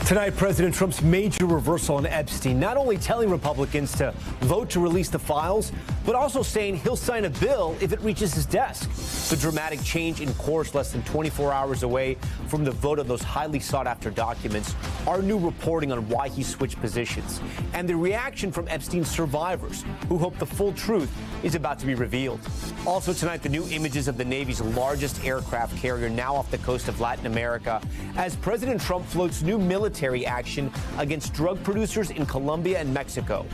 Tonight, President Trump's major reversal on Epstein, not only telling Republicans to vote to release the files, but also saying he'll sign a bill if it reaches his desk. The dramatic change in course less than 24 hours away from the vote on those highly sought-after documents, our new reporting on why he switched positions, and the reaction from Epstein's survivors, who hope the full truth is about to be revealed. Also tonight, the new images of the Navy's largest aircraft carrier now off the coast of Latin America, as President Trump floats new military action against drug producers in Colombia and Mexico.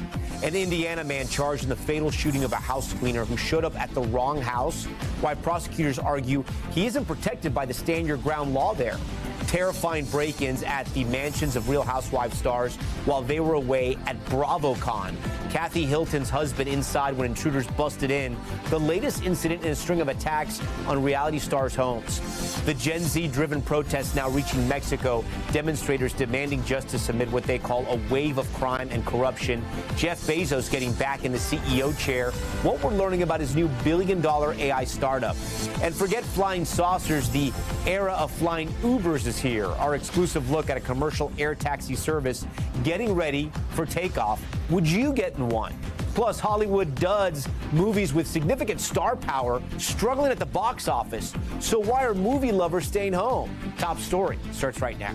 An Indiana man charged in the fatal shooting of a house cleaner who showed up at the wrong house, why prosecutors argue he isn't protected by the stand your ground law there. Terrifying break-ins at the mansions of Real Housewives stars while they were away at BravoCon. Kathy Hilton's husband inside when intruders busted in. The latest incident in a string of attacks on reality stars' homes. The Gen Z-driven protests now reaching Mexico. Demonstrators demanding justice amid what they call a wave of crime and corruption. Jeff Bezos getting back in the CEO chair. What we're learning about his new billion-dollar AI startup. And forget flying saucers, the era of flying Ubers is here. Our exclusive look at a commercial air taxi service getting ready for takeoff. Would you get in one? Plus, Hollywood duds movies with significant star power struggling at the box office. So why are movie lovers staying home? Top story starts right now.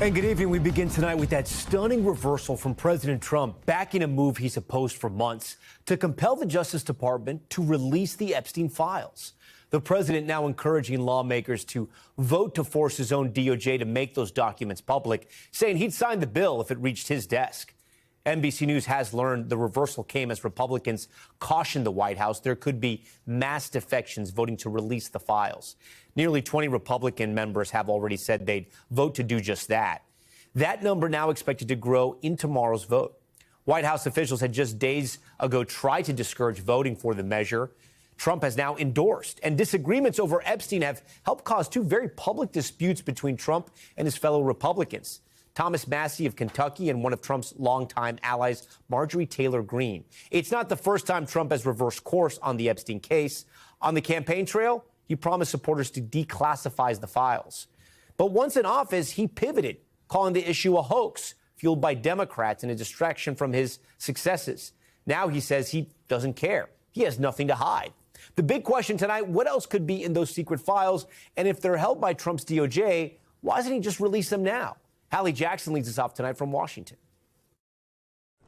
And good evening. We begin tonight with that stunning reversal from President Trump backing a move he's opposed for months to compel the Justice Department to release the Epstein files. The president now encouraging lawmakers to vote to force his own DOJ to make those documents public, saying he'd sign the bill if it reached his desk. NBC News has learned the reversal came as Republicans cautioned the White House there could be mass defections voting to release the files. Nearly 20 Republican members have already said they'd vote to do just that. That number now expected to grow in tomorrow's vote. White House officials had just days ago tried to discourage voting for the measure. Trump has now endorsed, and disagreements over Epstein have helped cause two very public disputes between Trump and his fellow Republicans. Thomas Massie of Kentucky and one of Trump's longtime allies, Marjorie Taylor Greene. It's not the first time Trump has reversed course on the Epstein case. On the campaign trail, he promised supporters to declassify the files. But once in office, he pivoted, calling the issue a hoax fueled by Democrats and a distraction from his successes. Now he says he doesn't care. He has nothing to hide. The big question tonight, what else could be in those secret files? And if they're held by Trump's DOJ, why doesn't he just release them now? Hallie Jackson leads us off tonight from Washington.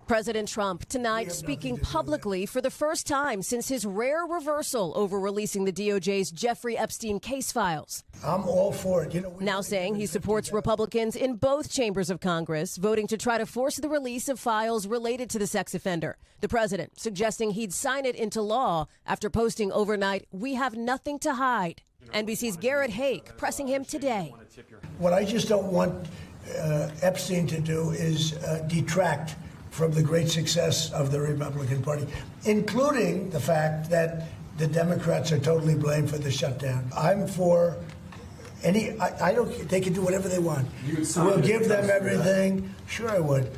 President Trump tonight speaking publicly for the first time since his rare reversal over releasing the DOJ's Jeffrey Epstein case files. I'm all for it. Now saying he supports Republicans in both chambers of Congress voting to try to force the release of files related to the sex offender. The president suggesting he'd sign it into law after posting overnight, "We have nothing to hide." NBC's Garrett Haake pressing him today. What I just don't want Epstein to do is detract from the great success of the Republican Party, including the fact that the Democrats are totally blamed for the shutdown. I'm for any, I don't, they can do whatever they want. We'll give them everything. Sure, I would.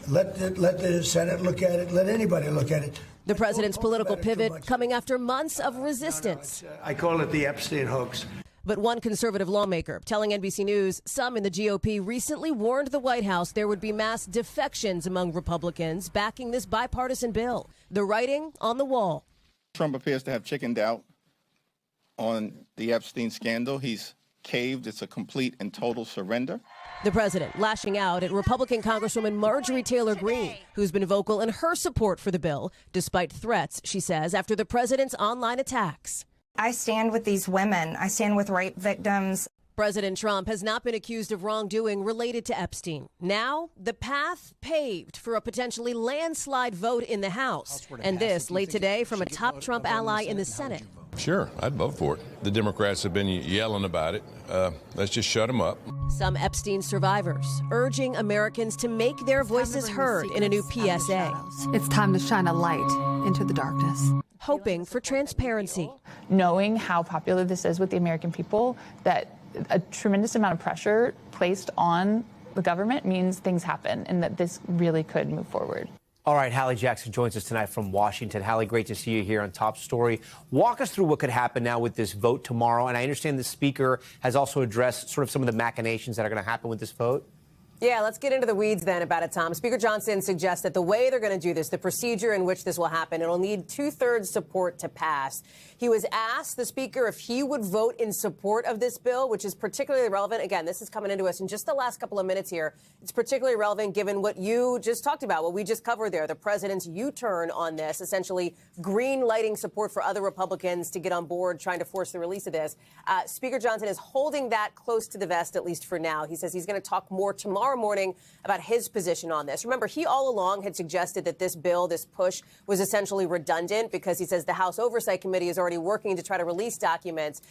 Let the Senate look at it. Let anybody look at it. The president's political pivot coming after months of resistance. I call it the Epstein hoax. But one conservative lawmaker telling NBC News some in the GOP recently warned the White House there would be mass defections among Republicans backing this bipartisan bill. The writing on the wall. Trump appears to have chickened out on the Epstein scandal. He's caved. It's a complete and total surrender. The president lashing out at Republican Congresswoman Marjorie Taylor Greene, who's been vocal in her support for the bill, despite threats, she says, after the president's online attacks. I stand with these women. I stand with rape victims. President Trump has not been accused of wrongdoing related to Epstein. Now, the path paved for a potentially landslide vote in the House. And this late today from a top Trump ally in the Senate. Sure, I'd vote for it. The Democrats have been yelling about it. Let's just shut them up. Some Epstein survivors urging Americans to make their voices heard in a new PSA. It's time to shine a light into the darkness. Hoping for transparency. Knowing how popular this is with the American people, that a tremendous amount of pressure placed on the government means things happen and that this really could move forward. All right, Hallie Jackson joins us tonight from Washington. Hallie, great to see you here on Top Story. Walk us through what could happen now with this vote tomorrow. And I understand the Speaker has also addressed sort of some of the machinations that are going to happen with this vote. Yeah, let's get into the weeds then about it, Tom. Speaker Johnson suggests that the way they're going to do this, the procedure in which this will happen, it'll need 2/3 support to pass. He was asked, the Speaker, if he would vote in support of this bill, which is particularly relevant. Again, this is coming into us in just the last couple of minutes here. It's particularly relevant given what you just talked about, what we just covered there, the president's U-turn on this, essentially green lighting support for other Republicans to get on board, trying to force the release of this. Speaker Johnson is holding that close to the vest, at least for now. He says he's going to talk more tomorrow morning about his position on this. Remember, he all along had suggested that this bill, this push, was essentially redundant because he says the House Oversight Committee is already working to try to release documents.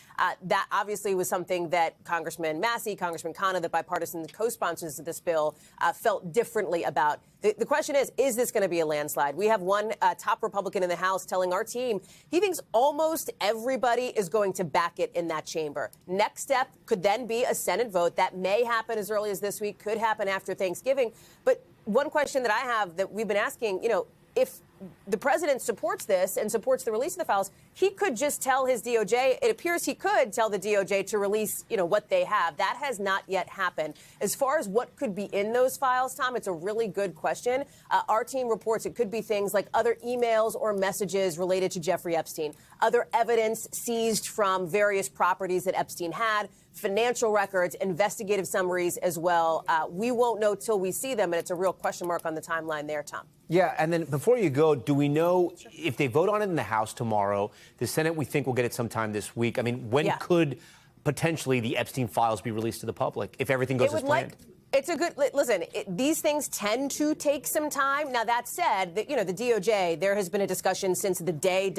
That obviously was something that Congressman Massey, Congressman Khanna, the bipartisan co-sponsors of this bill, felt differently about. The question is this going to be a landslide? We have one top Republican in the House telling our team he thinks almost everybody is going to back it in that chamber. Next step could then be a Senate vote. That may happen as early as this week, could happen after Thanksgiving. But one question that I have that we've been asking, if the president supports this and supports the release of the files, he could just tell his DOJ, it appears he could tell the DOJ to release, what they have. That has not yet happened. As far as what could be in those files, Tom, it's a really good question. Our team reports it could be things like other emails or messages related to Jeffrey Epstein, other evidence seized from various properties that Epstein had, financial records, investigative summaries as well. We won't know till we see them, and it's a real question mark on the timeline there, Tom. Yeah, and then before you go, do we know if they vote on it in the House tomorrow, the Senate we think will get it sometime this week? I mean, when could potentially the Epstein files be released to the public if everything goes as planned? It's a good listen. These things tend to take some time. Now, that said, the DOJ, there has been a discussion since the day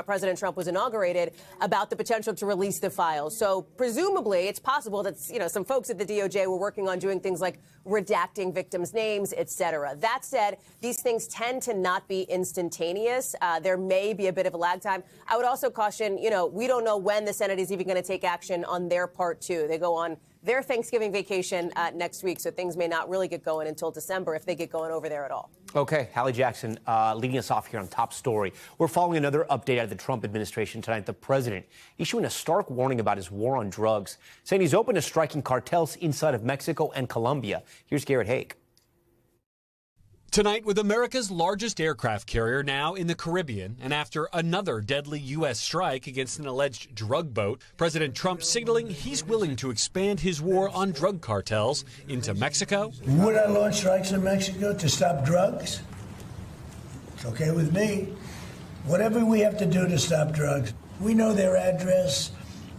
President Trump was inaugurated about the potential to release the files. So presumably it's possible that, some folks at the DOJ were working on doing things like redacting victims' names, et cetera. That said, these things tend to not be instantaneous. There may be a bit of a lag time. I would also caution, we don't know when the Senate is even going to take action on their part two. They go on their Thanksgiving vacation next week, so things may not really get going until December if they get going over there at all. Okay, Hallie Jackson leading us off here on Top Story. We're following another update out of the Trump administration tonight. The president issuing a stark warning about his war on drugs, saying he's open to striking cartels inside of Mexico and Colombia. Here's Garrett Haake. Tonight, with America's largest aircraft carrier now in the Caribbean, and after another deadly U.S. strike against an alleged drug boat, President Trump signaling he's willing to expand his war on drug cartels into Mexico. Would I launch strikes in Mexico to stop drugs? It's okay with me. Whatever we have to do to stop drugs. We know their address.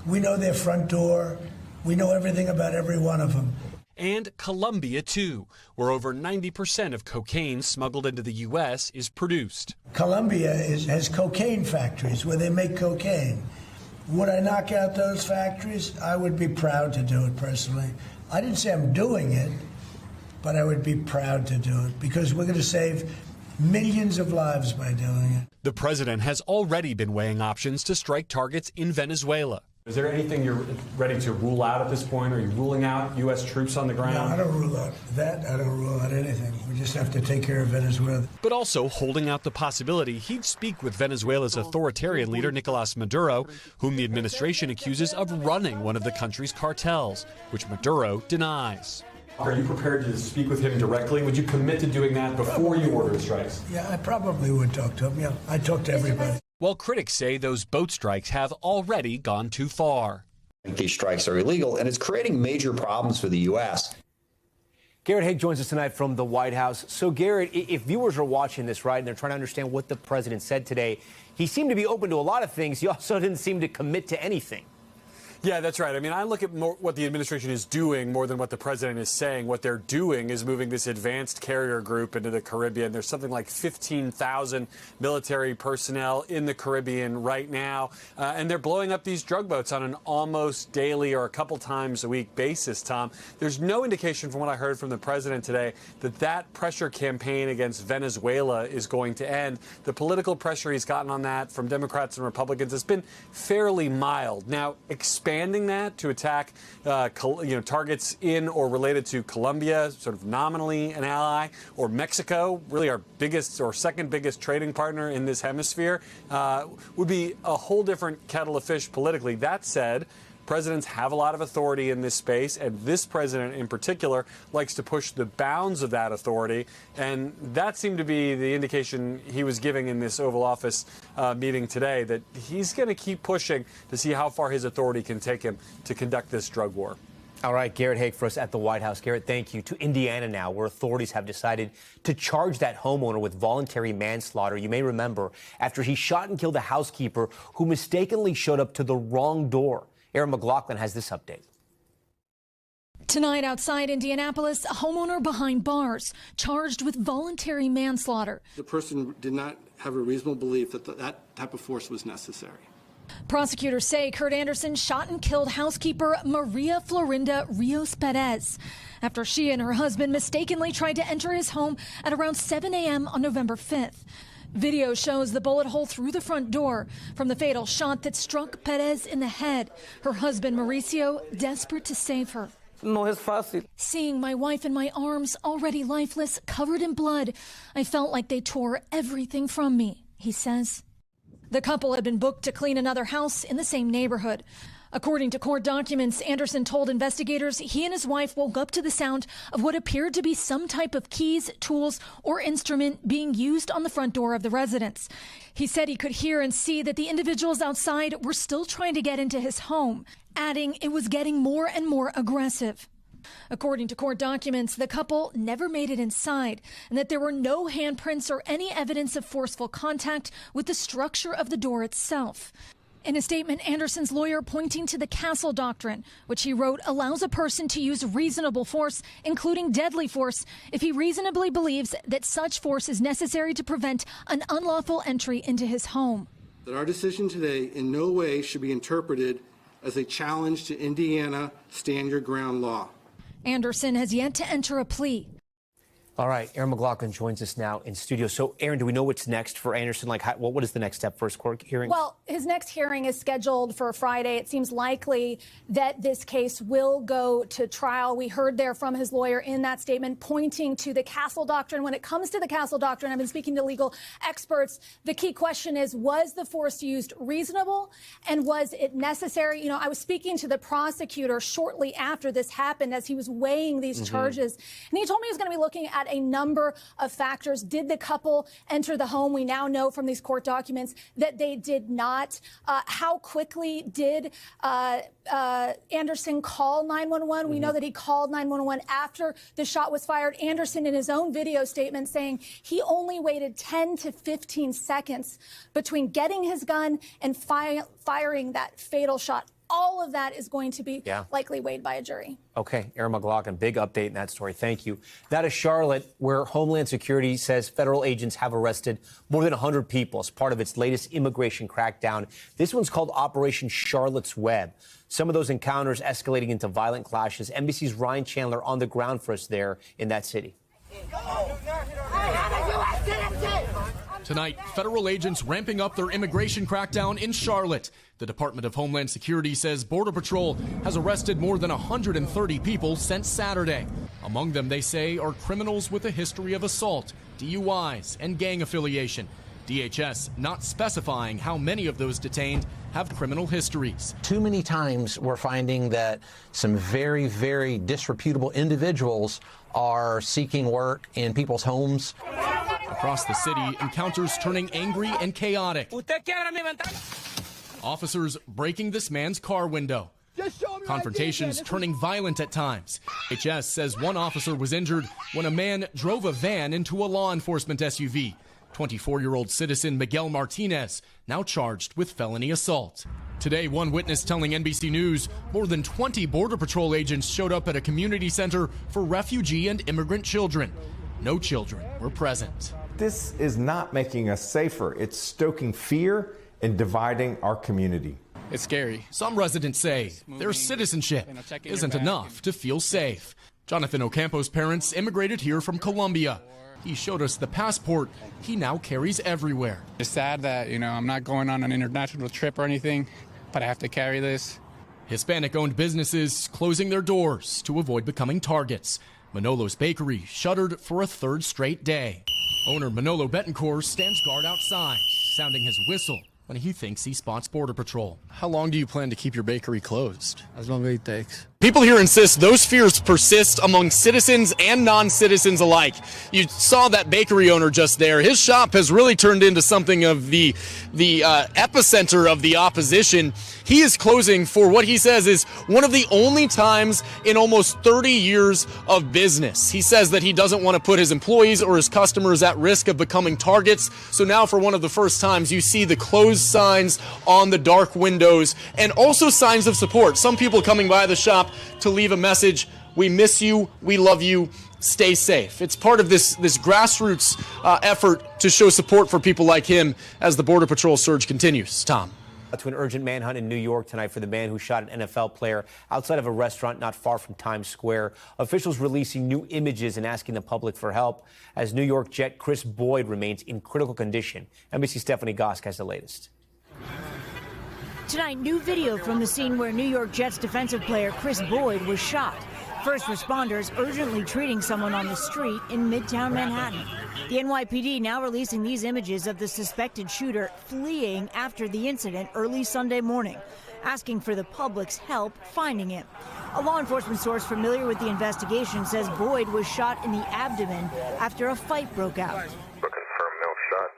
We know their front door. We know everything about every one of them. And Colombia, too, where over 90% of cocaine smuggled into the U.S. is produced. Colombia has cocaine factories where they make cocaine. Would I knock out those factories? I would be proud to do it personally. I didn't say I'm doing it, but I would be proud to do it because we're going to save millions of lives by doing it. The president has already been weighing options to strike targets in Venezuela. Is there anything you're ready to rule out at this point? Are you ruling out U.S. troops on the ground? No, I don't rule out that. I don't rule out anything. We just have to take care of Venezuela. But also holding out the possibility he'd speak with Venezuela's authoritarian leader, Nicolas Maduro, whom the administration accuses of running one of the country's cartels, which Maduro denies. Are you prepared to speak with him directly? Would you commit to doing that before you order the strikes? Yeah, I probably would talk to him. Yeah, I talk to everybody. While critics say those boat strikes have already gone too far. These strikes are illegal, and it's creating major problems for the U.S. Garrett Haake joins us tonight from the White House. So, Garrett, if viewers are watching this, right, and they're trying to understand what the president said today, he seemed to be open to a lot of things. He also didn't seem to commit to anything. Yeah, that's right. I mean, I look at more what the administration is doing more than what the president is saying. What they're doing is moving this advanced carrier group into the Caribbean. There's something like 15,000 military personnel in the Caribbean right now, and they're blowing up these drug boats on an almost daily or a couple times a week basis, Tom. There's no indication from what I heard from the president today that pressure campaign against Venezuela is going to end. The political pressure he's gotten on that from Democrats and Republicans has been fairly mild. Now, expect expanding that to attack targets in or related to Colombia, sort of nominally an ally, or Mexico, really our biggest or second biggest trading partner in this hemisphere, would be a whole different kettle of fish politically. That said, presidents have a lot of authority in this space, and this president in particular likes to push the bounds of that authority, and that seemed to be the indication he was giving in this Oval Office meeting today, that he's going to keep pushing to see how far his authority can take him to conduct this drug war. All right, Garrett Haig for us at the White House. Garrett, thank you. To Indiana now, where authorities have decided to charge that homeowner with voluntary manslaughter. You may remember, after he shot and killed a housekeeper who mistakenly showed up to the wrong door. Aaron McLaughlin has this update. Tonight outside Indianapolis, a homeowner behind bars, charged with voluntary manslaughter. The person did not have a reasonable belief that that type of force was necessary. Prosecutors say Kurt Anderson shot and killed housekeeper Maria Florinda Rios Perez after she and her husband mistakenly tried to enter his home at around 7 a.m. on November 5th. Video shows the bullet hole through the front door from the fatal shot that struck Perez in the head. Her husband, Mauricio, desperate to save her. No es fácil. Seeing my wife in my arms, already lifeless, covered in blood, I felt like they tore everything from me, he says. The couple had been booked to clean another house in the same neighborhood. According to court documents, Anderson told investigators he and his wife woke up to the sound of what appeared to be some type of keys, tools, or instrument being used on the front door of the residence. He said he could hear and see that the individuals outside were still trying to get into his home, adding it was getting more and more aggressive. According to court documents, the couple never made it inside, and that there were no handprints or any evidence of forceful contact with the structure of the door itself. In a statement, Anderson's lawyer pointing to the Castle Doctrine, which he wrote allows a person to use reasonable force, including deadly force, if he reasonably believes that such force is necessary to prevent an unlawful entry into his home. That our decision today in no way should be interpreted as a challenge to Indiana stand your ground law. Anderson has yet to enter a plea. All right, Aaron McLaughlin joins us now in studio. So, Aaron, do we know what's next for Anderson? Like, what is the next step for his court hearing? Well, his next hearing is scheduled for Friday. It seems likely that this case will go to trial. We heard there from his lawyer in that statement pointing to the Castle Doctrine. When it comes to the Castle Doctrine, I've been speaking to legal experts. The key question is, was the force used reasonable and was it necessary? You know, I was speaking to the prosecutor shortly after this happened as he was weighing these charges, and he told me he was going to be looking at a number of factors. Did the couple enter the home? We now know from these court documents that they did not. How quickly did Anderson call 911? We know that he called 911 after the shot was fired. Anderson, in his own video statement, saying he only waited 10 to 15 seconds between getting his gun and firing that fatal shot. All of that is going to be likely weighed by a jury. Okay, Aaron McLaughlin, big update in that story. Thank you. Now to Charlotte, where Homeland Security says federal agents have arrested more than 100 people as part of its latest immigration crackdown. This one's called Operation Charlotte's Web. Some of those encounters escalating into violent clashes. NBC's Ryan Chandler on the ground for us there in that city. Tonight, federal agents ramping up their immigration crackdown in Charlotte. The Department of Homeland Security says Border Patrol has arrested more than 130 people since Saturday. Among them, they say, are criminals with a history of assault, DUIs, and gang affiliation. DHS not specifying how many of those detained have criminal histories. Too many times we're finding that some very, very disreputable individuals are seeking work in people's homes. Across the city, encounters turning angry and chaotic. Officers breaking this man's car window. Confrontations turning violent at times. DHS says one officer was injured when a man drove a van into a law enforcement SUV. 24-year-old citizen Miguel Martinez, now charged with felony assault. Today, one witness telling NBC News more than 20 Border Patrol agents showed up at a community center for refugee and immigrant children. No children were present. This is not making us safer. It's stoking fear and dividing our community. It's scary. Some residents say their citizenship isn't enough to feel safe. Jonathan Ocampo's parents immigrated here from Colombia. He showed us the passport he now carries everywhere. It's sad that, I'm not going on an international trip or anything, but I have to carry this. Hispanic-owned businesses closing their doors to avoid becoming targets. Manolo's Bakery shuttered for a third straight day. Owner Manolo Betancourt stands guard outside, sounding his whistle when he thinks he spots Border Patrol. How long do you plan to keep your bakery closed? As long as it takes. People here insist those fears persist among citizens and non-citizens alike. You saw that bakery owner just there. His shop has really turned into something of the epicenter of the opposition. He is closing for what he says is one of the only times in almost 30 years of business. He says that he doesn't want to put his employees or his customers at risk of becoming targets. So now for one of the first times, you see the closed signs on the dark windows and also signs of support. Some people coming by the shop to leave a message: we miss you, we love you, stay safe. It's part of this grassroots effort to show support for people like him as the Border Patrol surge continues. Tom. To an urgent manhunt in New York tonight for the man who shot an NFL player outside of a restaurant not far from Times Square. Officials releasing new images and asking the public for help as New York Jet Chris Boyd remains in critical condition. NBC Stephanie Gosk has the latest. Tonight, new video from the scene where New York Jets defensive player Chris Boyd was shot. First responders urgently treating someone on the street in Midtown Manhattan. The NYPD now releasing these images of the suspected shooter fleeing after the incident early Sunday morning, asking for the public's help finding him. A law enforcement source familiar with the investigation says Boyd was shot in the abdomen after a fight broke out. Confirmed no shot.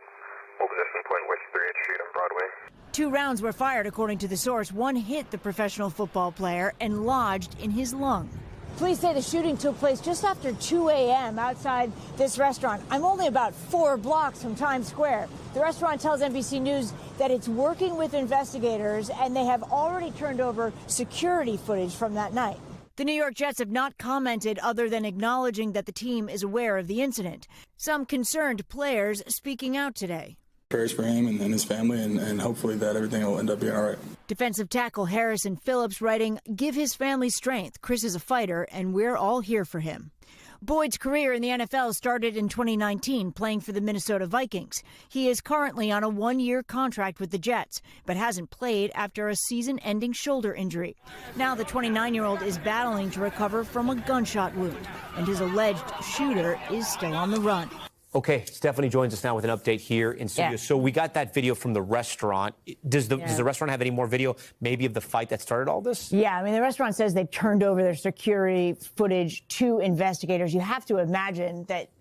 Hold position point West 3rd Street on Broadway. 2 rounds were fired, according to the source. One hit the professional football player and lodged in his lung. Police say the shooting took place just after 2 a.m. outside this restaurant. I'm only about 4 blocks from Times Square. The restaurant tells NBC News that it's working with investigators, and they have already turned over security footage from that night. The New York Jets have not commented other than acknowledging that the team is aware of the incident. Some concerned players speaking out today. Prayers for him and his family, and hopefully that everything will end up being all right. Defensive tackle Harrison Phillips writing, "Give his family strength. Chris is a fighter, and we're all here for him." Boyd's career in the NFL started in 2019, playing for the Minnesota Vikings. He is currently on a 1-year contract with the Jets, but hasn't played after a season-ending shoulder injury. Now the 29-year-old is battling to recover from a gunshot wound, and his alleged shooter is still on the run. Okay, Stephanie joins us now with an update here in studio. Yeah. So we got that video from the restaurant. Does the restaurant have any more video, maybe of the fight that started all this? Yeah, I mean, the restaurant says they've turned over their security footage to investigators. You have to imagine that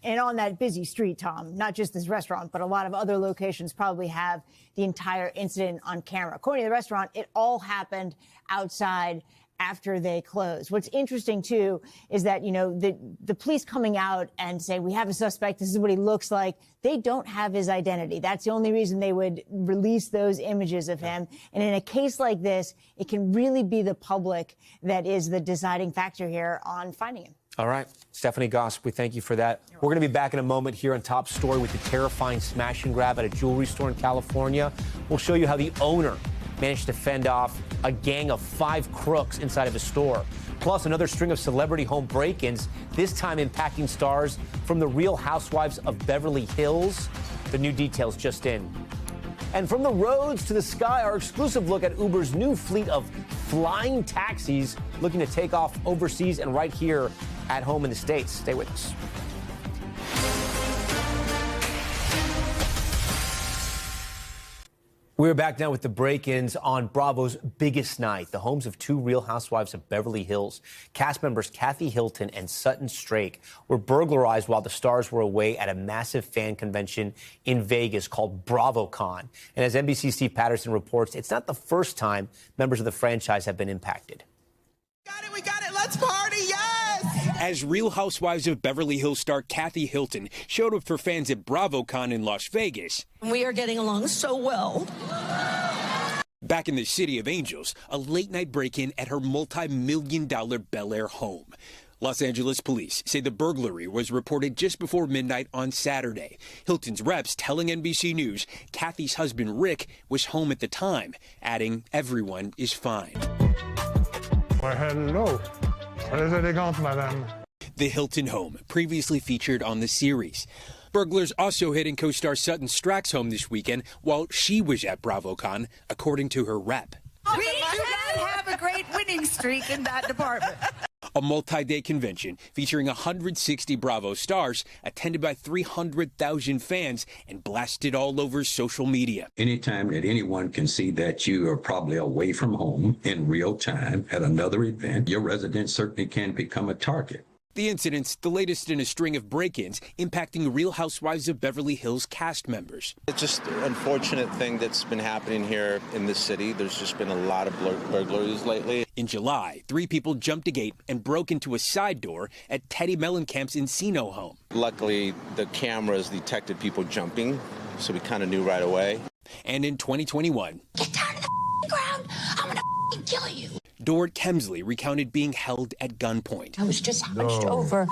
and on that busy street, Tom, not just this restaurant, but a lot of other locations probably have the entire incident on camera. According to the restaurant, it all happened outside after they closed. What's interesting, too, is that, you know, the police coming out and say, we have a suspect, this is what he looks like, they don't have his identity. That's the only reason they would release those images of him. And in a case like this, it can really be the public that is the deciding factor here on finding him. All right. Stephanie Gosk, we thank you for that. We're going to be back in a moment here on Top Story with the terrifying smash and grab at a jewelry store in California. We'll show you how the owner managed to fend off a gang of 5 crooks inside of a store. Plus, another string of celebrity home break-ins, this time impacting stars from the Real Housewives of Beverly Hills. The new details just in. And from the roads to the sky, our exclusive look at Uber's new fleet of flying taxis looking to take off overseas and right here at home in the States. Stay with us. We're back now with the break-ins on Bravo's biggest night, the homes of 2 Real Housewives of Beverly Hills. Cast members Kathy Hilton and Sutton Strake were burglarized while the stars were away at a massive fan convention in Vegas called BravoCon. And as NBC's Steve Patterson reports, it's not the first time members of the franchise have been impacted. We got it, let's party, yes! As Real Housewives of Beverly Hills star Kathy Hilton showed up for fans at BravoCon in Las Vegas. We are getting along so well. Back in the City of Angels, a late-night break-in at her multi-million-dollar Bel Air home. Los Angeles police say the burglary was reported just before midnight on Saturday. Hilton's reps telling NBC News Kathy's husband Rick was home at the time, adding everyone is fine. Well, hello. Très élégante, madame. The Hilton home, previously featured on the series. Burglars also hitting co-star Sutton Strack's home this weekend while she was at BravoCon, according to her rep. We can have a winning streak in that department. A multi-day convention featuring 160 Bravo stars, attended by 300,000 fans, and blasted all over social media. Anytime that anyone can see that you are probably away from home in real time at another event, your residence certainly can become a target. The incidents, the latest in a string of break-ins, impacting Real Housewives of Beverly Hills cast members. It's just an unfortunate thing that's been happening here in this city. There's just been a lot of burglaries lately. In July, 3 people jumped a gate and broke into a side door at Teddy Mellencamp's Encino home. Luckily, the cameras detected people jumping, so we kind of knew right away. And in 2021... Get down to the ground! I'm gonna kill you! Dort Kemsley recounted being held at gunpoint. I was just hunched over,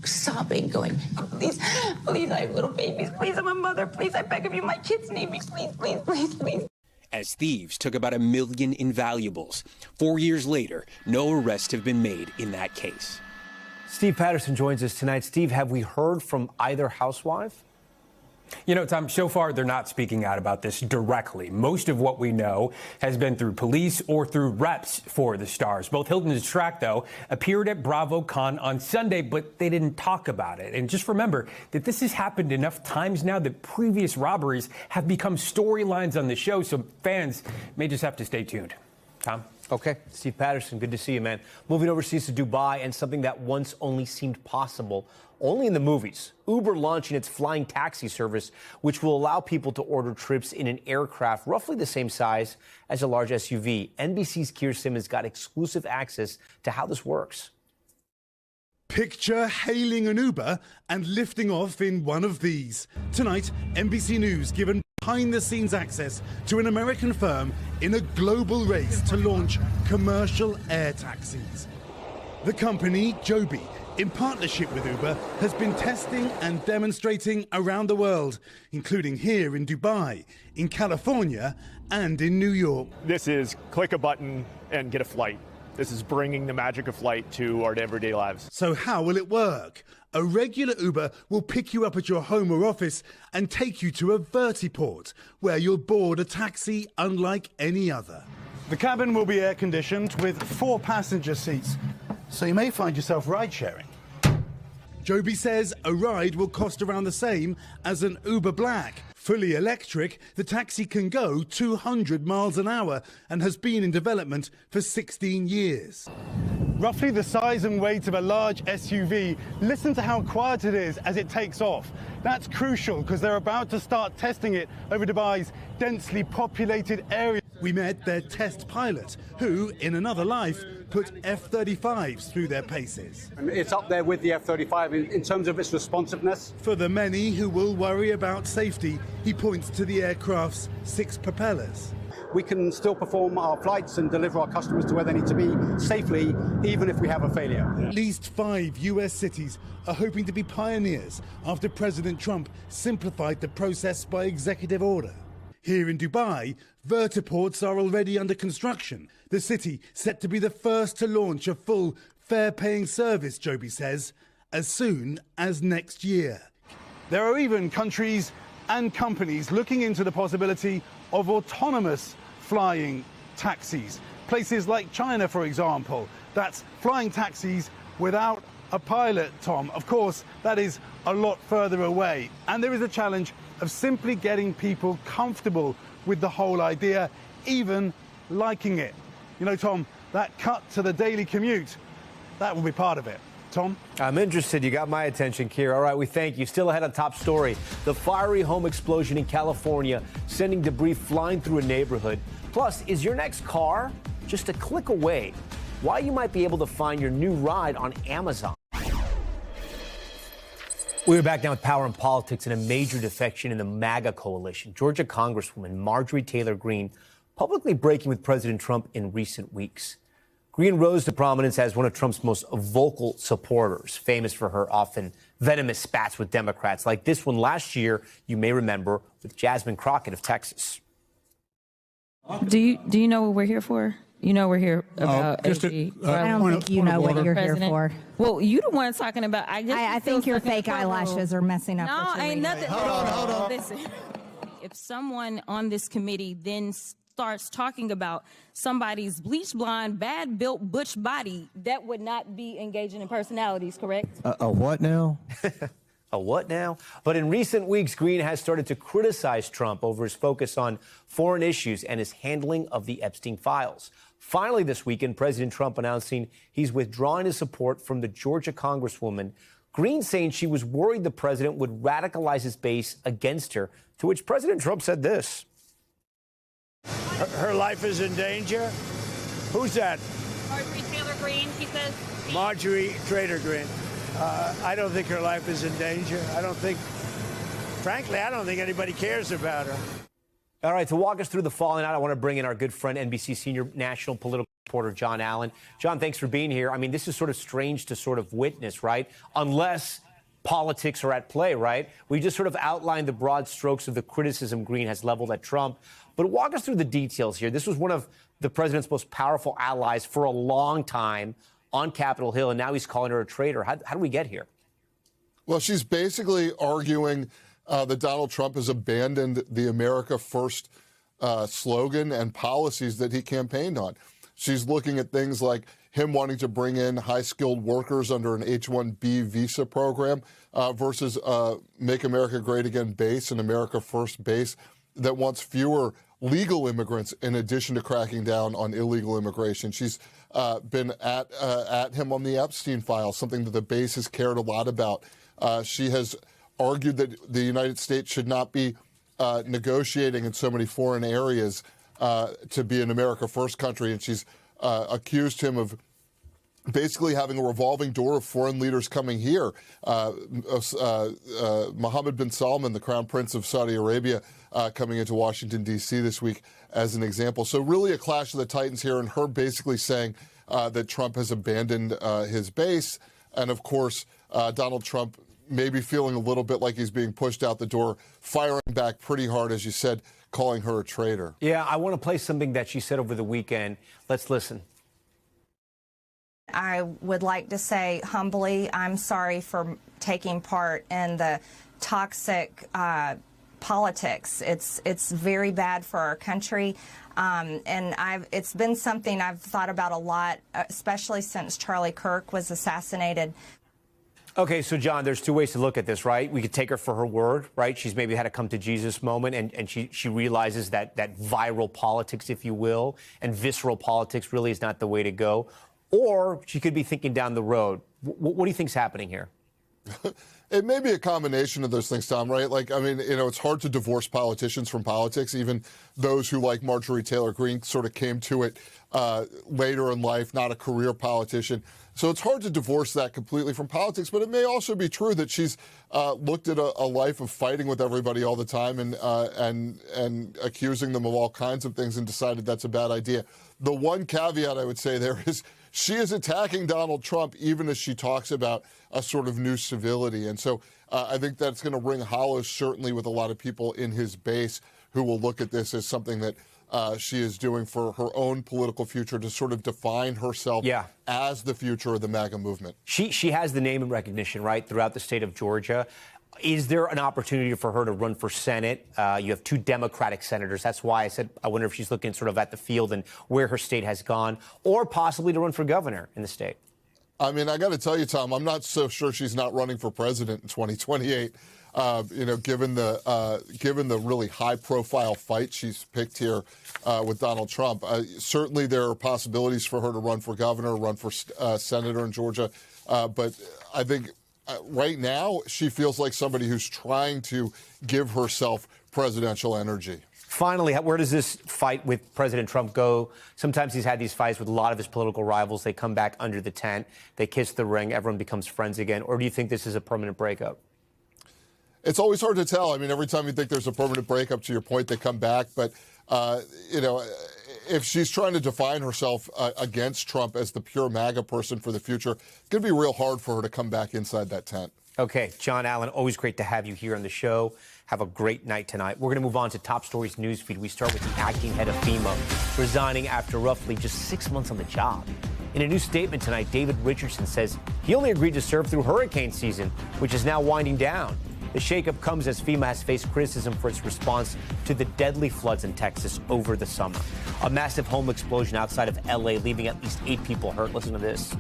sobbing, going, please, please, I have little babies. Please, I'm a mother. Please, I beg of you, my kids need me. Please, please, please, please. As thieves took about $1 million in valuables. 4 years later, no arrests have been made in that case. Steve Patterson joins us tonight. Steve, have we heard from either housewife? You know, Tom, so far they're not speaking out about this directly. Most of what we know has been through police or through reps for the stars. Both Hilton and Strack, though, appeared at BravoCon on Sunday, but they didn't talk about it. And just remember that this has happened enough times now that previous robberies have become storylines on the show, so fans may just have to stay tuned. Tom? Okay. Steve Patterson, good to see you, man. Moving overseas to Dubai, and something that once only seemed possible, only in the movies. Uber launching its flying taxi service, which will allow people to order trips in an aircraft roughly the same size as a large SUV. NBC's Keir Simmons got exclusive access to how this works. Picture hailing an Uber and lifting off in one of these. Tonight, NBC News given behind-the-scenes access to an American firm in a global race to launch commercial air taxis. The company, Joby, in partnership with Uber, has been testing and demonstrating around the world, including here in Dubai, in California, and in New York. This is click a button and get a flight. This is bringing the magic of flight to our everyday lives. So how will it work? A regular Uber will pick you up at your home or office and take you to a vertiport, where you'll board a taxi unlike any other. The cabin will be air-conditioned with 4 passenger seats, so you may find yourself ride-sharing. Joby says a ride will cost around the same as an Uber Black. Fully electric, the taxi can go 200 miles an hour and has been in development for 16 years. Roughly the size and weight of a large SUV, listen to how quiet it is as it takes off. That's crucial because they're about to start testing it over Dubai's densely populated area. We met their test pilot, who, in another life, put F-35s through their paces. It's up there with the F-35 in terms of its responsiveness. For the many who will worry about safety, he points to the aircraft's 6 propellers. We can still perform our flights and deliver our customers to where they need to be safely, even if we have a failure. At least 5 US cities are hoping to be pioneers after President Trump simplified the process by executive order. Here in Dubai, vertiports are already under construction. The city set to be the first to launch a full fare-paying service, Joby says, as soon as next year. There are even countries and companies looking into the possibility of autonomous flying taxis. Places like China, for example, that's flying taxis without a pilot, Tom. Of course, that is a lot further away. And there is a challenge of simply getting people comfortable with the whole idea, even liking it. You know, Tom, that cut to the daily commute, that will be part of it. Tom? I'm interested. You got my attention, Keir. All right, we thank you. Still ahead on top story. The fiery home explosion in California, sending debris flying through a neighborhood. Plus, is your next car just a click away? Why you might be able to find your new ride on Amazon. We're back now with Power and Politics and a major defection in the MAGA coalition. Georgia Congresswoman Marjorie Taylor Greene publicly breaking with President Trump in recent weeks. Greene rose to prominence as one of Trump's most vocal supporters, famous for her often venomous spats with Democrats, like this one last year, you may remember, with Jasmine Crockett of Texas. Do you know what we're here for? You know we're here about AG. I don't think you know what you're here for. Well, you the one talking about. I think your fake eyelashes are messing up. No, ain't nothing. Hold on. Listen, if someone on this committee then starts talking about somebody's bleach blonde, bad built butch body, that would not be engaging in personalities, correct? A what now? A what now? But in recent weeks, Green has started to criticize Trump over his focus on foreign issues and his handling of the Epstein files. Finally, this weekend, President Trump announcing he's withdrawing his support from the Georgia Congresswoman. Green saying she was worried the president would radicalize his base against her, to which President Trump said this. Her life is in danger? Who's that? Marjorie Taylor Greene, he says. Marjorie Taylor Greene. I don't think her life is in danger. Frankly, I don't think anybody cares about her. All right, to walk us through the fallout, I want to bring in our good friend, NBC senior national political reporter, John Allen. John, thanks for being here. I mean, this is sort of strange to sort of witness, right? Unless politics are at play, right? We just sort of outlined the broad strokes of the criticism Green has leveled at Trump. But walk us through the details here. This was one of the president's most powerful allies for a long time on Capitol Hill, and now he's calling her a traitor. How do we get here? Well, she's basically arguing that Donald Trump has abandoned the America First slogan and policies that he campaigned on. She's looking at things like him wanting to bring in high-skilled workers under an H-1B visa program versus Make America Great Again base, an America First base that wants fewer legal immigrants in addition to cracking down on illegal immigration. She's been at him on the Epstein files, something that the base has cared a lot about. She has argued that the United States should not be negotiating in so many foreign areas to be an America First country, and she's accused him of basically having a revolving door of foreign leaders coming here. Mohammed bin Salman, the Crown Prince of Saudi Arabia, coming into Washington, D.C. this week as an example. So really a clash of the titans here, and her basically saying that Trump has abandoned his base. And, of course, Donald Trump maybe feeling a little bit like he's being pushed out the door, firing back pretty hard, as you said, calling her a traitor. Yeah, I want to play something that she said over the weekend. Let's listen. I would like to say humbly, I'm sorry for taking part in the toxic politics. It's very bad for our country. And it's been something I've thought about a lot, especially since Charlie Kirk was assassinated. Okay, so, John, there's two ways to look at this, right? We could take her for her word, right? She's maybe had a come-to-Jesus moment, and she realizes that viral politics, if you will, and visceral politics really is not the way to go. Or she could be thinking down the road. What do you think's happening here? It may be a combination of those things, Tom, right? Like, I mean, you know, it's hard to divorce politicians from politics. Even those who, like Marjorie Taylor Greene, sort of came to it later in life, not a career politician. So it's hard to divorce that completely from politics. But it may also be true that she's looked at a life of fighting with everybody all the time and accusing them of all kinds of things and decided that's a bad idea. The one caveat I would say there is she is attacking Donald Trump even as she talks about a sort of new civility. And so I think that's going to ring hollow, certainly with a lot of people in his base who will look at this as something that she is doing for her own political future to sort of define herself as the future of the MAGA movement. She has the name and recognition, right, throughout the state of Georgia. Is there an opportunity for her to run for Senate? You have two Democratic senators. That's why I said I wonder if she's looking sort of at the field and where her state has gone, or possibly to run for governor in the state. I mean, I got to tell you, Tom, I'm not so sure she's not running for president in 2028. You know, given the really high-profile fight she's picked here with Donald Trump, certainly there are possibilities for her to run for governor, run for senator in Georgia. But I think right now she feels like somebody who's trying to give herself presidential energy. Finally, where does this fight with President Trump go? Sometimes he's had these fights with a lot of his political rivals. They come back under the tent. They kiss the ring. Everyone becomes friends again. Or do you think this is a permanent breakup? It's always hard to tell. I mean, every time you think there's a permanent breakup, to your point, they come back. But, you know, if she's trying to define herself against Trump as the pure MAGA person for the future, it's going to be real hard for her to come back inside that tent. Okay, John Allen, always great to have you here on the show. Have a great night tonight. We're going to move on to Top Stories newsfeed. We start with the acting head of FEMA resigning after roughly just 6 months on the job. In a new statement tonight, David Richardson says he only agreed to serve through hurricane season, which is now winding down. The shakeup comes as FEMA has faced criticism for its response to the deadly floods in Texas over the summer. A massive home explosion outside of L.A., leaving at least 8 people hurt. Listen to this.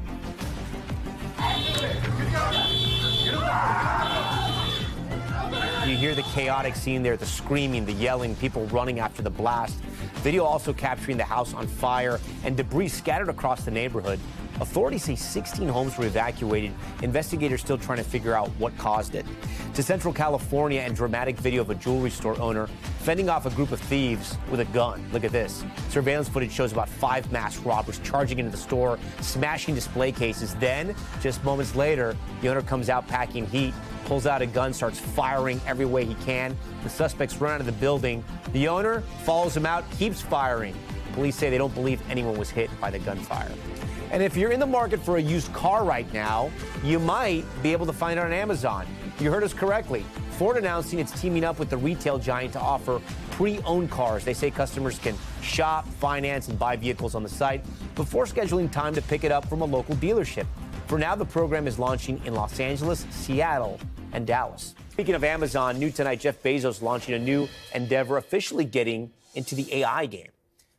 You hear the chaotic scene there, the screaming, the yelling, people running after the blast. Video also capturing the house on fire and debris scattered across the neighborhood. Authorities say 16 homes were evacuated. Investigators still trying to figure out what caused it. To Central California, and dramatic video of a jewelry store owner fending off a group of thieves with a gun. Look at this. Surveillance footage shows about 5 masked robbers charging into the store, smashing display cases. Then, just moments later, the owner comes out packing heat, pulls out a gun, starts firing every way he can. The suspects run out of the building. The owner follows him out, keeps firing. Police say they don't believe anyone was hit by the gunfire. And if you're in the market for a used car right now, you might be able to find it on Amazon. You heard us correctly. Ford announcing it's teaming up with the retail giant to offer pre-owned cars. They say customers can shop, finance, and buy vehicles on the site before scheduling time to pick it up from a local dealership. For now, the program is launching in Los Angeles, Seattle, and Dallas. Speaking of Amazon, new tonight, Jeff Bezos launching a new endeavor, officially getting into the AI game.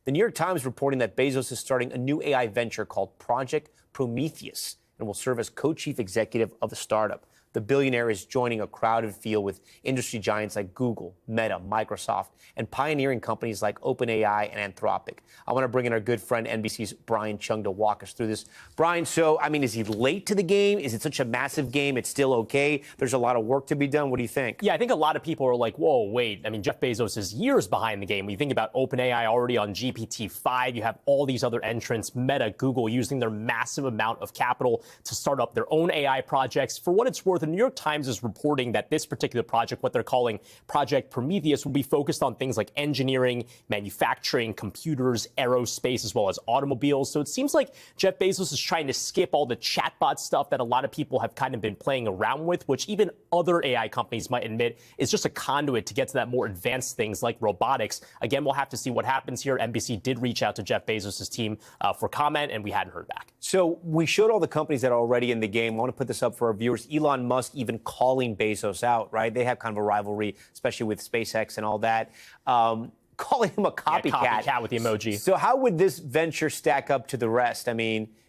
The New York Times reporting that Bezos is starting a new AI venture called Project Prometheus and will serve as co-chief executive of the startup. The billionaire is joining a crowded field with industry giants like Google, Meta, Microsoft, and pioneering companies like OpenAI and Anthropic. I want to bring in our good friend, NBC's Brian Chung, to walk us through this. Brian, so, is he late to the game? Is it such a massive game it's still okay? There's a lot of work to be done. What do you think? Yeah, I think a lot of people are like, whoa, wait. Jeff Bezos is years behind the game. When you think about OpenAI already on GPT-5, you have all these other entrants, Meta, Google, using their massive amount of capital to start up their own AI projects. For what it's worth, the New York Times is reporting that this particular project, what they're calling Project Prometheus, will be focused on things like engineering, manufacturing, computers, aerospace, as well as automobiles. So it seems like Jeff Bezos is trying to skip all the chatbot stuff that a lot of people have kind of been playing around with, which even other AI companies might admit is just a conduit to get to that more advanced things like robotics. Again, we'll have to see what happens here. NBC did reach out to Jeff Bezos' team for comment, and we hadn't heard back. So we showed all the companies that are already in the game. I want to put this up for our viewers. Elon Musk even calling Bezos out, right? They have kind of a rivalry, especially with SpaceX and all that. Calling him a copycat. Yeah, copycat with the emoji. So how would this venture stack up to the rest?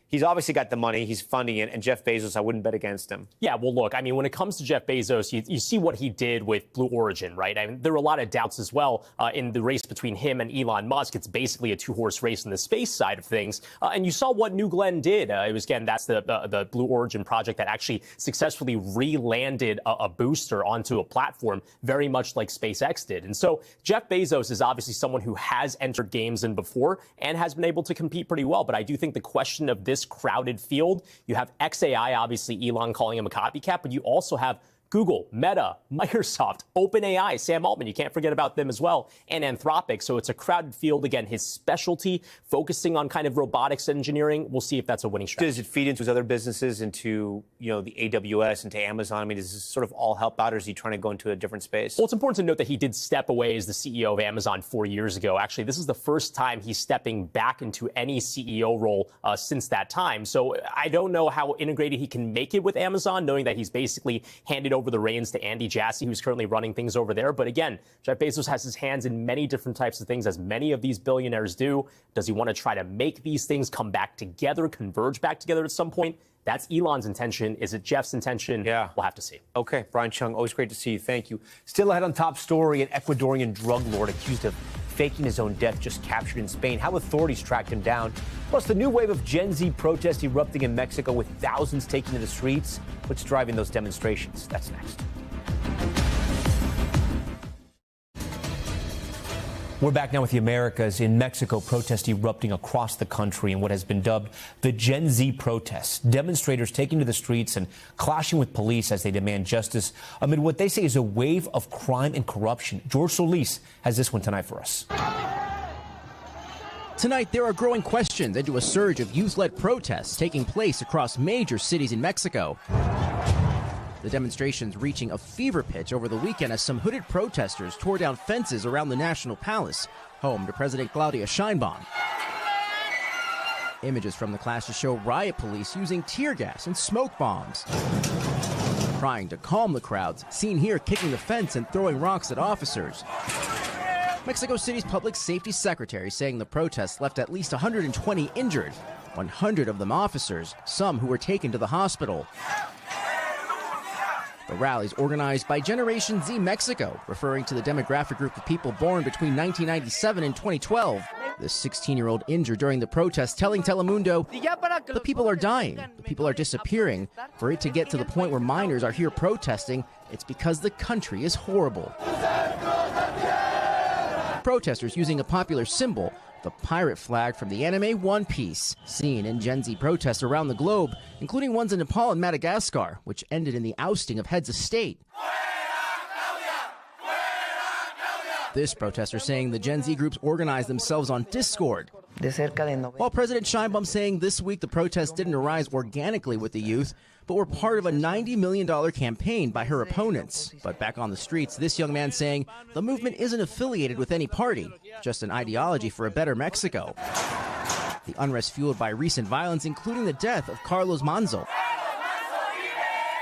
He's obviously got the money. He's funding it. And Jeff Bezos, I wouldn't bet against him. Yeah, well, look, when it comes to Jeff Bezos, you see what he did with Blue Origin, right? There were a lot of doubts as well in the race between him and Elon Musk. It's basically a two-horse race in the space side of things. And you saw what New Glenn did. It was, again, that's the Blue Origin project that actually successfully re-landed a booster onto a platform, very much like SpaceX did. And so Jeff Bezos is obviously someone who has entered games in before and has been able to compete pretty well. But I do think the question of this crowded field, you have XAI, obviously Elon calling him a copycat, but you also have Google, Meta, Microsoft, OpenAI, Sam Altman, you can't forget about them as well, and Anthropic. So it's a crowded field. Again, his specialty, focusing on kind of robotics engineering. We'll see if that's a winning strategy. Does it feed into his other businesses, into, the AWS, into Amazon? Does this sort of all help out, or is he trying to go into a different space? Well, it's important to note that he did step away as the CEO of Amazon 4 years ago. Actually, this is the first time he's stepping back into any CEO role since that time. So I don't know how integrated he can make it with Amazon, knowing that he's basically handed over the reins to Andy Jassy, who's currently running things over there. But again, Jeff Bezos has his hands in many different types of things, as many of these billionaires do. Does he want to try to make these things come back together, converge back together at some point? That's Elon's intention. Is it Jeff's intention? Yeah. We'll have to see. Okay, Brian Chung, always great to see you. Thank you. Still ahead on top story, an Ecuadorian drug lord accused of faking his own death just captured in Spain, how authorities tracked him down. Plus, the new wave of Gen Z protests erupting in Mexico with thousands taking to the streets. What's driving those demonstrations? That's next. We're back now with the Americas. In Mexico, protests erupting across the country in what has been dubbed the Gen Z protests. Demonstrators taking to the streets and clashing with police as they demand justice amid what they say is a wave of crime and corruption. George Solis has this one tonight for us. Tonight, there are growing questions into a surge of youth-led protests taking place across major cities in Mexico. The demonstrations reaching a fever pitch over the weekend as some hooded protesters tore down fences around the National Palace, home to President Claudia Sheinbaum. Images from the clashes show riot police using tear gas and smoke bombs. trying to calm the crowds, seen here kicking the fence and throwing rocks at officers. Mexico City's public safety secretary saying the protests left at least 120 injured, 100 of them officers, some who were taken to the hospital. The rallies organized by Generation Z Mexico, referring to the demographic group of people born between 1997 and 2012. This 16-year-old injured during the protest telling Telemundo, the people are dying, the people are disappearing. For it to get to the point where minors are here protesting, it's because the country is horrible. Protesters using a popular symbol, the pirate flag from the anime One Piece, seen in Gen Z protests around the globe, including ones in Nepal and Madagascar, which ended in the ousting of heads of state. This protester saying the Gen Z groups organized themselves on Discord. While President Sheinbaum saying this week the protests didn't arise organically with the youth, but were part of a $90 million campaign by her opponents. But back on the streets, this young man saying the movement isn't affiliated with any party, just an ideology for a better Mexico. The unrest fueled by recent violence, including the death of Carlos Manzo,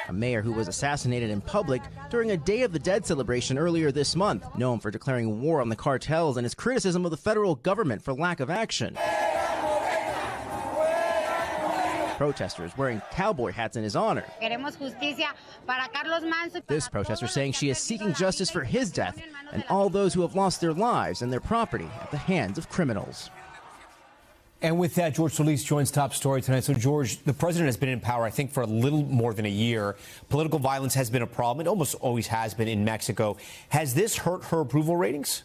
a mayor who was assassinated in public during a Day of the Dead celebration earlier this month, known for declaring war on the cartels and his criticism of the federal government for lack of action. Protesters wearing cowboy hats in his honor. This protester saying she is seeking justice for his death and all those who have lost their lives and their property at the hands of criminals. And with that, George Solis joins Top Story tonight. So, George, the president has been in power, I think, for a little more than a year. Political violence has been a problem. It almost always has been in Mexico. Has this hurt her approval ratings?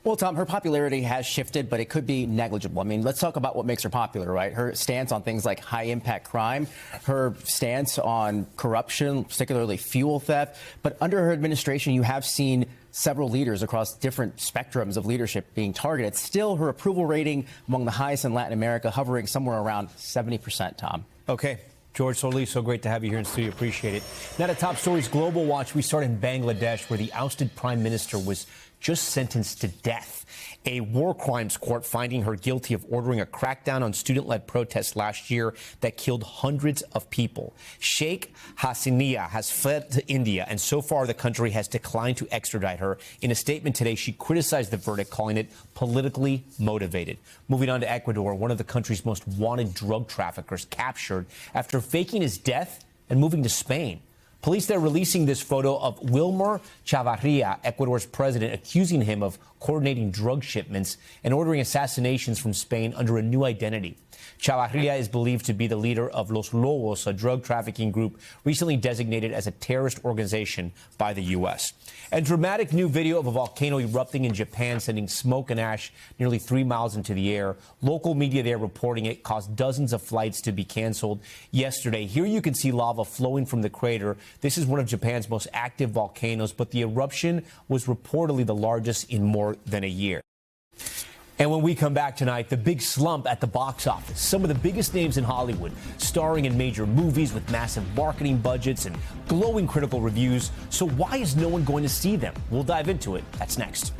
Well, Tom, her popularity has shifted, but it could be negligible. I mean, let's talk about what makes her popular, right? Her stance on things like high-impact crime, her stance on corruption, particularly fuel theft. But under her administration, you have seen several leaders across different spectrums of leadership being targeted. Still, her approval rating among the highest in Latin America, hovering somewhere around 70%, Tom. Okay. George Solis, so great to have you here in the studio. Appreciate it. Now to Top Stories Global Watch. We start in Bangladesh, where the ousted prime minister was just sentenced to death. A war crimes court finding her guilty of ordering a crackdown on student-led protests last year that killed hundreds of people. Sheikh Hasina has fled to India, and so far the country has declined to extradite her. In a statement today, she criticized the verdict, calling it politically motivated. Moving on to Ecuador, one of the country's most wanted drug traffickers captured after faking his death and moving to Spain. Police there releasing this photo of Wilmer Chavarria, Ecuador's president, accusing him of coordinating drug shipments and ordering assassinations from Spain under a new identity. Chavarria is believed to be the leader of Los Lobos, a drug trafficking group recently designated as a terrorist organization by the U.S. And dramatic new video of a volcano erupting in Japan, sending smoke and ash nearly 3 miles into the air. Local media there reporting it caused dozens of flights to be canceled yesterday. Here you can see lava flowing from the crater. This is one of Japan's most active volcanoes, but the eruption was reportedly the largest in more than a year. And when we come back tonight, the big slump at the box office. Some of the biggest names in Hollywood starring in major movies with massive marketing budgets and glowing critical reviews. So why is no one going to see them? We'll dive into it. That's next.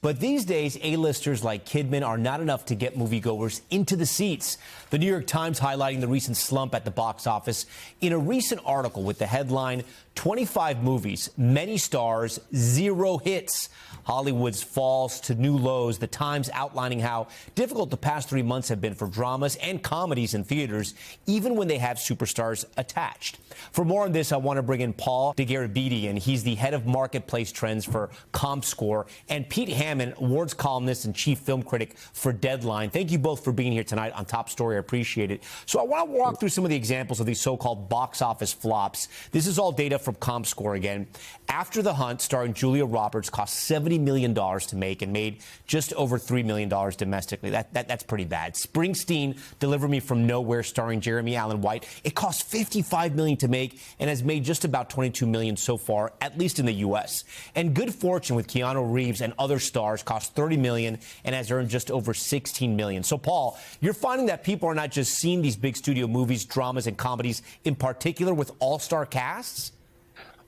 But these days, A-listers like Kidman are not enough to get moviegoers into the seats. The New York Times highlighting the recent slump at the box office in a recent article with the headline, 25 movies, many stars, 0 hits. Hollywood's falls to new lows. The Times outlining how difficult the past 3 months have been for dramas and comedies in theaters, even when they have superstars attached. For more on this, I want to bring in Paul DeGarabedian. He's the head of marketplace trends for ComScore, and Pete Hammond, awards columnist and chief film critic for Deadline. Thank you both for being here tonight on Top Story. I appreciate it. So I want to walk through some of the examples of these so-called box office flops. This is all data from ComScore again. After the Hunt, starring Julia Roberts, cost $70 million to make and made just over $3 million domestically. That's pretty bad. Springsteen, Deliver Me From Nowhere, starring Jeremy Allen White. It cost $55 million to make and has made just about $22 million so far, at least in the U.S. And Good Fortune with Keanu Reeves and other stars cost $30 million and has earned just over $16 million. So, Paul, you're finding that people are not just seeing these big studio movies, dramas, and comedies in particular with all-star casts?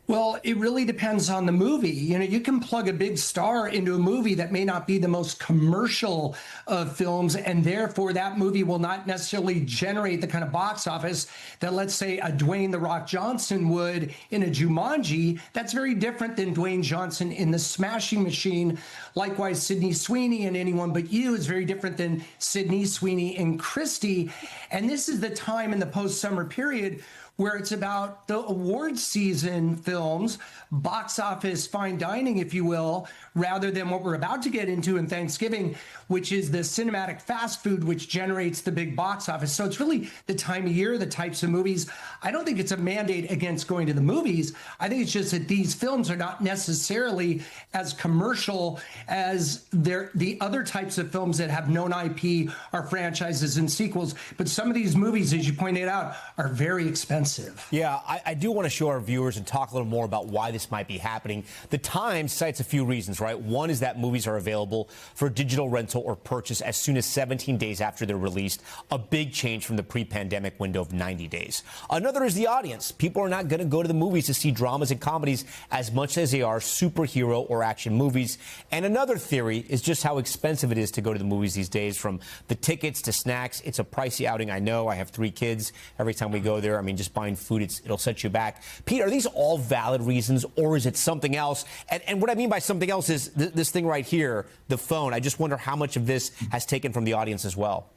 Well, it really depends on the movie. You know, you can plug a big star into a movie that may not be the most commercial of films, and therefore that movie will not necessarily generate the kind of box office that, let's say, a Dwayne "The Rock" Johnson would in a Jumanji. That's very different than Dwayne Johnson in The Smashing Machine. Likewise, Sydney Sweeney in Anyone But You is very different than Sydney Sweeney in Christie. And this is the time in the post-summer period where it's about the award season films, box office fine dining, if you will, rather than what we're about to get into in Thanksgiving, which is the cinematic fast food, which generates the big box office. So it's really the time of year, the types of movies. I don't think it's a mandate against going to the movies. I think it's just that these films are not necessarily as commercial as the other types of films that have known IP, are franchises and sequels. But some of these movies, as you pointed out, are very expensive. Yeah, I do want to show our viewers and talk a little more about why this might be happening. The Times cites a few reasons, right? One is that movies are available for digital rental or purchase as soon as 17 days after they're released, a big change from the pre-pandemic window of 90 days. Another is the audience. People are not going to go to the movies to see dramas and comedies as much as they are superhero or action movies. And another theory is just how expensive it is to go to the movies these days, from the tickets to snacks. It's a pricey outing. I know. I have 3 kids. Every time we go there, I mean, just buying food, it'll set you back. Pete, are these all valid reasons, or is it something else? And what I mean by something else is this thing right here, the phone. I just wonder how much of this has taken from the audience as well.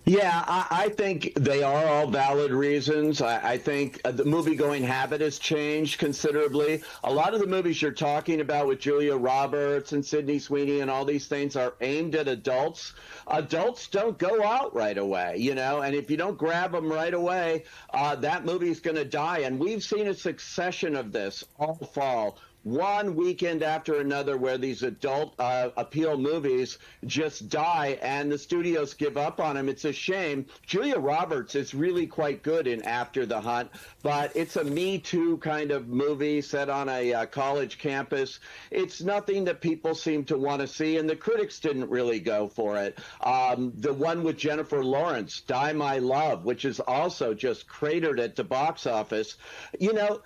Yeah, I think they are all valid reasons. I think the movie-going habit has changed considerably. A lot of the movies you're talking about with Julia Roberts and Sydney Sweeney and all these things are aimed at adults. Adults don't go out right away, you know, and if you don't grab them right away, that movie's going to die. And we've seen a succession of this all fall, one weekend after another, where these adult appeal movies just die and the studios give up on them. It's a shame. Julia Roberts is really quite good in After the Hunt, but it's a Me Too kind of movie set on a college campus. It's nothing that people seem to want to see, and the critics didn't really go for it. The one with Jennifer Lawrence, Die My Love, which is also just cratered at the box office. You know,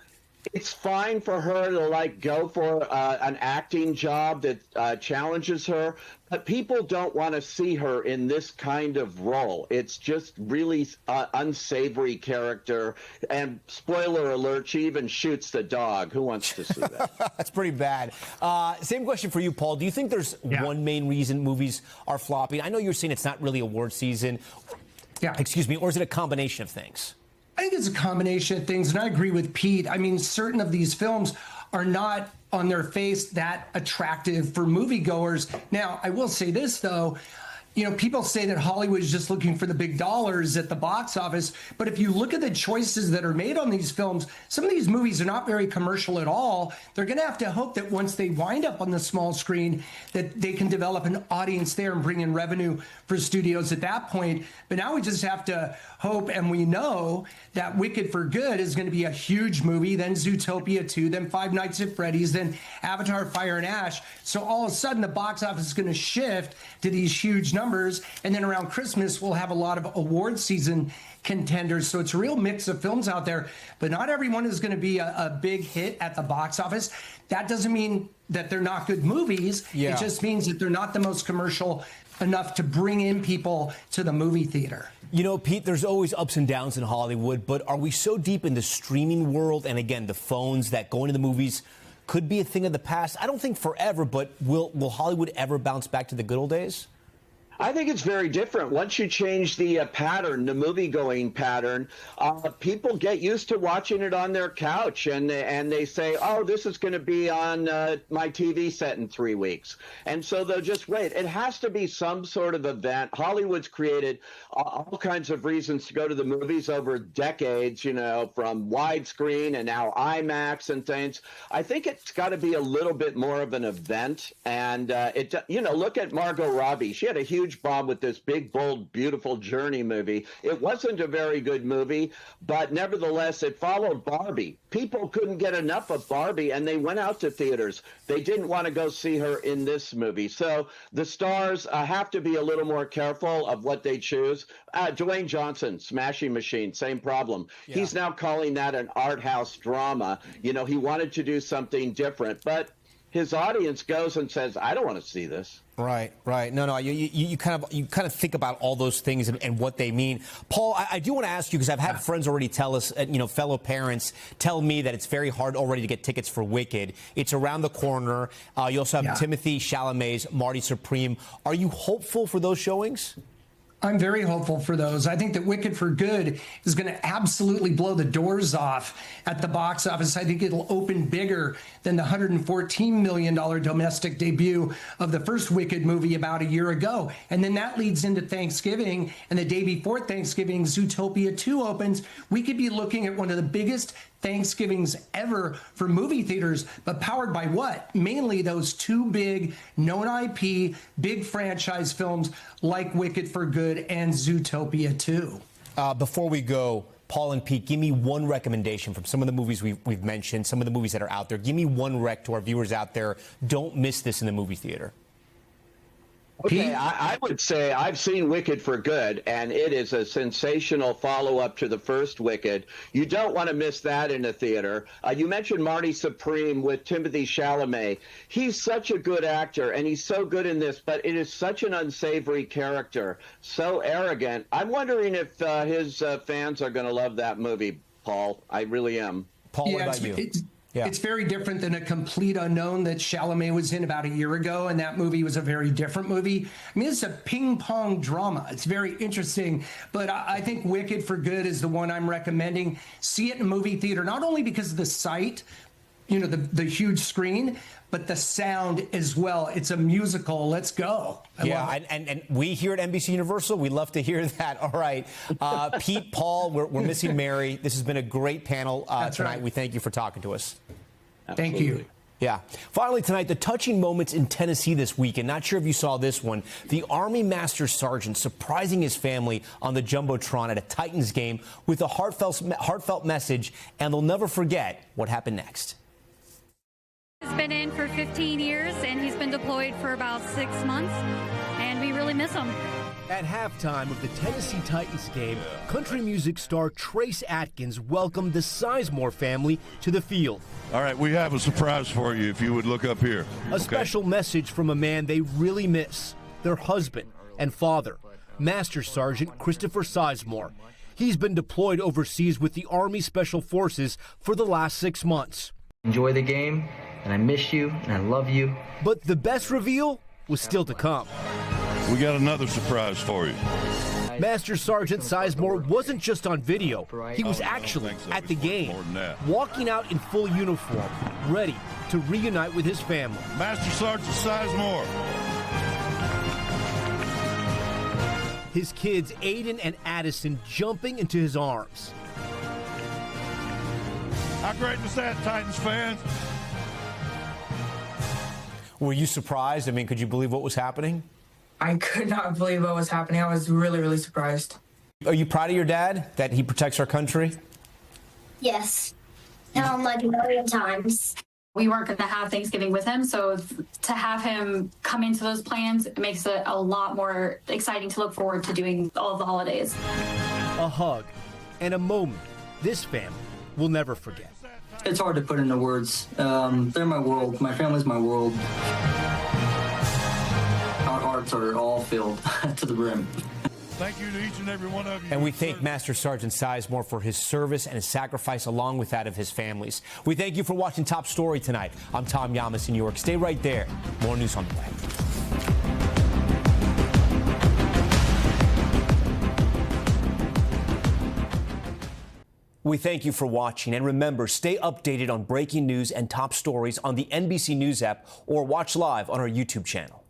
it's fine for her to like go for an acting job that challenges her, but people don't want to see her in this kind of role. It's just really unsavory character. And spoiler alert, she even shoots the dog. Who wants to see that? That's pretty bad. Same question for you, Paul. Do you think there's one main reason movies are flopping? I know you're saying it's not really award season. Yeah. Excuse me. Or is it a combination of things? I think it's a combination of things, and I agree with Pete. I mean, certain of these films are not on their face that attractive for moviegoers. Now, I will say this, though. You know, people say that Hollywood is just looking for the big dollars at the box office. But if you look at the choices that are made on these films, some of these movies are not very commercial at all. They're going to have to hope that once they wind up on the small screen, that they can develop an audience there and bring in revenue for studios at that point. But now we just have to hope, and we know that Wicked for Good is going to be a huge movie, then Zootopia 2, then Five Nights at Freddy's, then Avatar Fire and Ash. So all of a sudden the box office is going to shift to these huge numbers, and then around Christmas we'll have a lot of award season contenders. So it's a real mix of films out there, but not everyone is going to be a big hit at the box office. That doesn't mean that they're not good movies. It just means that they're not the most commercial enough to bring in people to the movie theater. You know, Pete, there's always ups and downs in Hollywood, but are we so deep in the streaming world and, again, the phones, that going to the movies could be a thing of the past? I don't think forever, but will Hollywood ever bounce back to the good old days? I think it's very different. Once you change the pattern, the movie-going pattern, people get used to watching it on their couch, and they say, oh, this is going to be on my TV set in 3 weeks. And so they'll just wait. It has to be some sort of event. Hollywood's created all kinds of reasons to go to the movies over decades, you know, from widescreen and now IMAX and things. I think it's got to be a little bit more of an event. And, you know, look at Margot Robbie. She had a huge huge bomb with this big, bold, beautiful Journey movie. It wasn't a very good movie, but nevertheless, it followed Barbie. People couldn't get enough of Barbie, and they went out to theaters. They didn't want to go see her in this movie. So the stars have to be a little more careful of what they choose. Dwayne Johnson, Smashing Machine, same problem. Yeah. He's now calling that an art house drama. You know, he wanted to do something different, but his audience goes and says, I don't want to see this. Right. No. You kind of think about all those things and what they mean. Paul, I do want to ask you, because I've had friends already tell us, fellow parents tell me that it's very hard already to get tickets for Wicked. It's around the corner. You also have Timothée Chalamet's Marty Supreme. Are you hopeful for those showings? I'm very hopeful for those. I think that Wicked for Good is going to absolutely blow the doors off at the box office. I think it'll open bigger than the $114 million domestic debut of the first Wicked movie about a year ago. And then that leads into Thanksgiving, and the day before Thanksgiving, Zootopia 2 opens. We could be looking at one of the biggest Thanksgivings ever for movie theaters, but powered by what? Mainly those two big known IP, big franchise films like Wicked for Good and Zootopia 2. Before we go, Paul and Pete, give me one recommendation from some of the movies we've mentioned, some of the movies that are out there. Give me one rec to our viewers out there. Don't miss this in the movie theater. Okay, I would say I've seen Wicked for Good, and it is a sensational follow-up to the first Wicked. You don't want to miss that in a theater. You mentioned Marty Supreme with Timothée Chalamet. He's such a good actor, and he's so good in this, but it is such an unsavory character, so arrogant. I'm wondering if his fans are going to love that movie, Paul. I really am. Paul, what about you? It's very different than A Complete Unknown that Chalamet was in about a year ago, and that movie was a very different movie. I mean, it's a ping-pong drama. It's very interesting, but I think Wicked for Good is the one I'm recommending. See it in a movie theater, not only because of the sight, the huge screen, but the sound as well. It's a musical. Let's go. And we here at NBC Universal, we love to hear that. All right. Pete, Paul, we're missing Mary. This has been a great panel tonight. Right. We thank you for talking to us. Thank you. Yeah. Finally tonight, the touching moments in Tennessee this weekend. Not sure if you saw this one. The Army Master Sergeant surprising his family on the Jumbotron at a Titans game with a heartfelt message, and they'll never forget what happened next. He's been in for 15 years, and he's been deployed for about 6 months, and we really miss him. At halftime of the Tennessee Titans game, country music star Trace Atkins welcomed the Sizemore family to the field. All right, we have a surprise for you if you would look up here. A special message from a man they really miss, their husband and father, Master Sergeant Christopher Sizemore. He's been deployed overseas with the Army Special Forces for the last 6 months. Enjoy the game, and I miss you, and I love you. But the best reveal was still to come. We got another surprise for you. Master Sergeant Sizemore wasn't just on video. He was actually at the game, walking out in full uniform, ready to reunite with his family. Master Sergeant Sizemore. His kids, Aiden and Addison, jumping into his arms. How great was that, Titans fans? Were you surprised? I mean, could you believe what was happening? I could not believe what was happening. I was really, really surprised. Are you proud of your dad, that he protects our country? Yes. Tell him like a million times. We weren't going to have Thanksgiving with him, so to have him come into those plans makes it a lot more exciting to look forward to doing all of the holidays. A hug and a moment this family will never forget. It's hard to put into words. They're my world. My family's my world. Our hearts are all filled to the brim. Thank you to each and every one of you. And we thank Master Sergeant Sizemore for his service and his sacrifice along with that of his families. We thank you for watching Top Story tonight. I'm Tom Llamas in New York. Stay right there. More news on the way. We thank you for watching, and remember, stay updated on breaking news and top stories on the NBC News app or watch live on our YouTube channel.